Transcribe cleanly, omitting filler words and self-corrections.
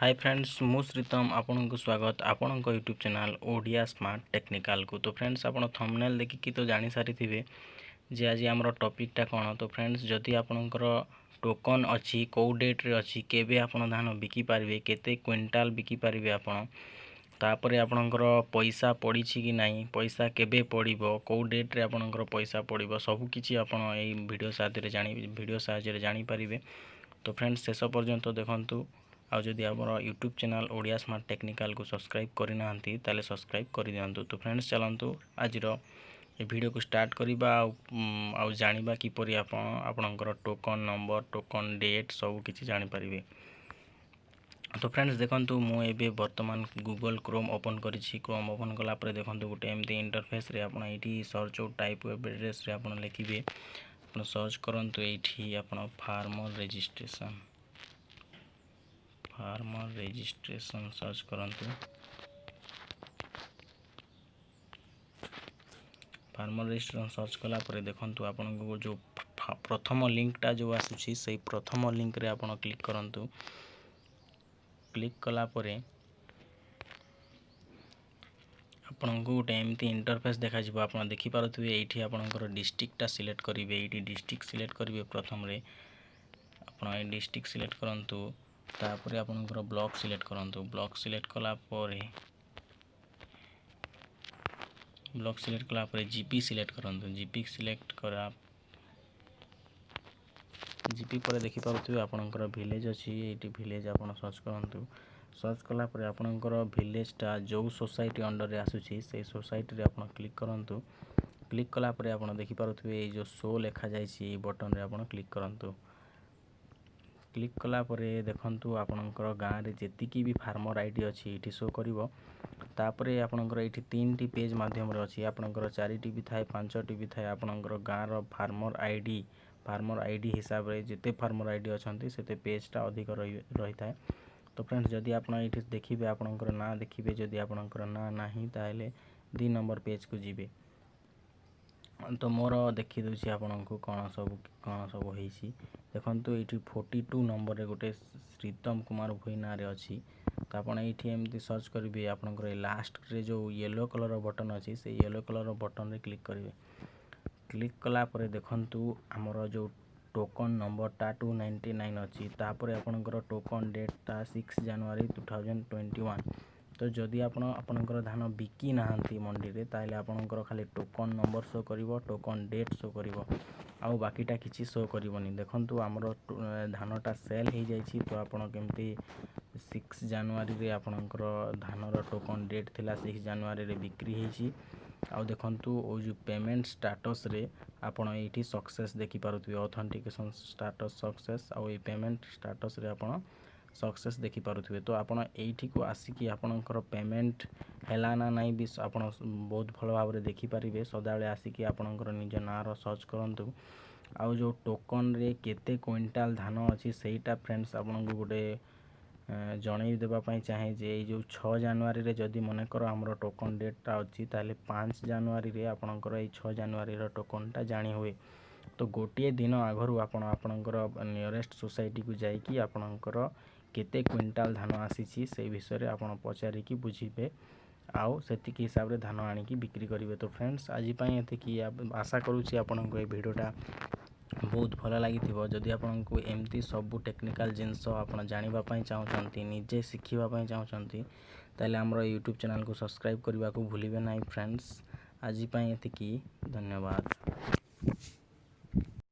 Hi friends मु श्रीतम आपन को स्वागत आपन को YouTube channel Odia smart technical को। तो फ्रेंड्स आपन थंबनेल देखिकी तो जानी सारी थिबे जे आज हमर टॉपिकटा कोन। तो फ्रेंड्स जदि आपनकर टोकन अछि को डेट रे अछि केबे आपन धान बिकी पारिबे केते क्विंटाल बिकी पारिबे आपन तापरे आपनकर पैसा पड़ी छि कि नाही पैसा केबे पड़िबो को डेट रे आपनकर पैसा पड़िबो सब किछि आपन ए वीडियो साहाय्य जानि पारिबे। तो फ्रेंड्स शेष पर्यंत देखंतु आ जदि आमर YouTube channel Odia smart technical को सब्सक्राइब करना ताले सब्सक्राइब कर दियंतु। तो फ्रेंड्स चलंतु आज ये वीडियो को स्टार्ट करिबा आ जानिबा किपरि आपनकर टोकन नंबर टोकन डेट सब किछि जानि परिबे। तो फ्रेंड्स देखंतु मु एबे वर्तमान गूगल क्रोम ओपन करिछि। क्रोम ओपन कला परे देखंतु गोटे एमती इंटरफेस रे आपन एठी search out type web address रे आपन लिखिबे आपन सर्च करंतु एठी आपन फार्मर रजिस्ट्रेशन सर्च करंतु। फार्मर रजिस्ट्रेशन सर्च कला परे देखंतु आपन को जो प्रथम लिंकटा जो आसुछि सेही प्रथम लिंक रे आपन क्लिक करंतु। क्लिक कला परे आपन को गोटे एमती इंटरफेस देखा जिवो आपन देखि पारुथबे एठी आपनकर डिस्ट्रिक्टटा सिलेक्ट करिवे एठी डिस्ट्रिक्ट सिलेक्ट करिवे प्रथम रे आपन ए डिस्ट्रिक्ट सिलेक्ट करंतु तापरे आपनकर ब्लॉक सिलेक्ट करंतु। ब्लॉक सिलेक्ट कला परे जीपी सिलेक्ट करंतु। जीपी सिलेक्ट करा जीपी पर देखि पारुथबे आपनकर विलेज अछि एठी विलेज आपन सर्च करंतु। सर्च कला परे आपनकर विलेजटा जो सोसाइटी अंडर रे आसुछि से सोसाइटी रे आपन क्लिक करंतु। क्लिक कला परे आपन देखि पारुथबे ए जो शो लेखा जायछि ए बटन रे आपन क्लिक करंतु। क्लिक कला परे देखंतु आपनकर गाँ रे जेतिकी भी फार्मर आईडी अछि एठी शो करिवो। तापरे आपनकर एठी 3टी पेज माध्यम रे अछि आपनकर 4टी भी थाए 5टी भी थाए आपनकर गाँ रो फार्मर आईडी हिसाब रे जेते फार्मर आईडी अछंती सेते पेजटा अधिक रही थाए। तो फ्रेंड्स जदि आपन एठी देखिबे आपनकर ना देखिबे जदि आपनकर ना नाही ताहेले 2 नंबर पेज को जिबे। तो मोर देखि दोछि आपनको कोन सब हेछि देखंतु एठी 42 नंबर रे गोटे श्रीतम कुमार भोई ना रे अछि। तो आपन एठी एमती सर्च करिवे आपनकर लास्ट रे जो येलो कलर रो बटन अछि से येलो कलर रो बटन रे क्लिक करिवे। क्लिक कला परे देखंतु हमर जो टोकन नंबर टा 299 अछि तापरे आपनकर टोकन डेट ता 6 जनवरी 2021। तो जदि आपनकर धान बिकी नाहंती मंडी रे ताले आपनकर खाली टोकन नंबर शो करिवो टोकन डेट शो करिवो आउ बाकीटा किछि शो करिवोनी। देखंतु हमर धानटा सेल हे जायछि तो आपन केमती 6 जनवरी रे आपनकर धानर टोकन डेट थिला 6 जनवरी रे बिक्री हेछि। आउ देखंतु ओ जो पेमेंट स्टेटस रे आपन एठी सक्सेस देखि पारुथबे ऑथेंटिकेशन स्टेटस सक्सेस आउ ए पेमेंट स्टेटस रे आपन सक्सेस देखि पारुथबे। तो आपन एठी को आसी कि आपनकर पेमेंट हैला ना नाही भी आपन बहुत भल भाव रे देखि पारिबे। सदाळे आसी कि आपनकर निज नार सर्च करंतु आउ जो टोकन रे केते क्विंटाल धान अछि सेहीटा फ्रेंड्स आपन को गोटे जणै देबा पई चाहे जे जो 6 जनवरी रे जदि मने कर हमर टोकन डेटटा अछि ताले 5 जनवरी रे आपनकर ए 6 जनवरी रो टोकनटा जानि होय। तो गोटे दिन आगरु आपनकर नियरेस्ट सोसाइटी को जाई कि आपनकर केते क्विंटाल धान आसीछि से विषय रे आपन पचारि कि बुझिबे आउ सेतिक हिसाब रे धान आनी कि बिक्री करिवे। तो फ्रेंड्स आज पई एते कि आशा करूछि आपनको ए वीडियोटा बहुत भल लागिथिबो। जदि आपनको एमती सब टेक्निकल जिंस आपन जानिबा पई चाहउछंती निजे सिखिबा पई चाहउछंती ताले हमरो यूट्यूब चैनल को सब्सक्राइब करबा को भूलिबे नाही फ्रेंड्स। आज पई एते कि धन्यवाद।